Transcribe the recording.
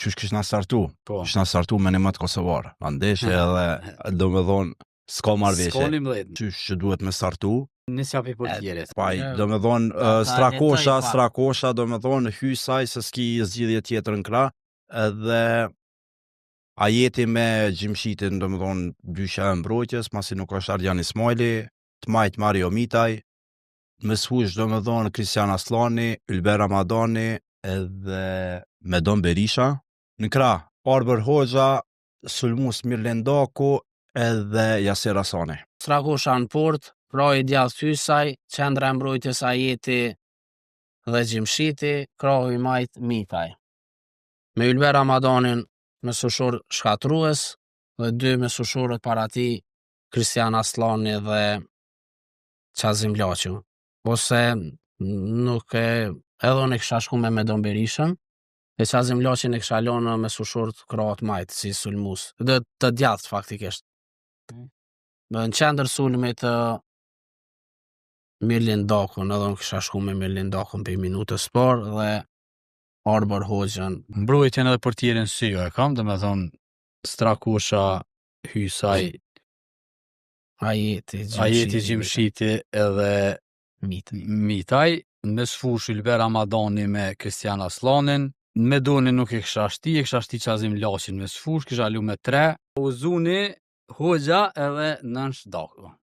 qysh kishna startu? Po. Kishna startu me nimet kosovar. Andeshe edhe do me thonë s'ka marrëveshje. S'ka 11. Qysh që duhet me startu? Nisja për portieres. Paj, do me thonë strakosha, do me thonë hy saj se s'ki zgjidhje tjetër në krah, edhe ajeti me Gjimshitin, do me thonë dysha e mbrojtjes, masi nuk është Ardian Ismaili, të majt Mario Mitaj, me sfush do me thonë Kristian Aslani, Ylber Ramadani, edhe Medon Berisha, në krah Arber Hoxha, Sulmus Mirlendaku, edhe Jasir Asani. Strakosha në port, krahi djathtë Hysaj, qendra e mbrojtjes Ajeti dhe Gjimshiti, krahi majt Mitaj. Me Ylber Ramadanin mesushor shkatrues dhe 2 mesushorët para tij, Kristian Aslani dhe Qazim Laçu. Ose nuk e edhe unë kisha shku me Medon Berishën, e Qazim Laçin e kisha lënë në mesushorët krahët majt si sulmus. Dhe të djathtë faktikisht. Në qendër sulmit të Mirlindakun, edhe unë kisha shku me Mirlindakun për minutës parë dhe Arber Hoxhën. Mbrojtjen edhe portierin sy e kam, do me thonë Strakosha, Hysaj, Ajeti, Gjimshiti edhe Mitaj, me sfush Ylber Ramadani me Kristian Aslanin, me Doni nuk e kisha shti Qazim Laçin me sfush, kisha lu me 3, Uzuni, Hoxha edhe Nënsh Daku.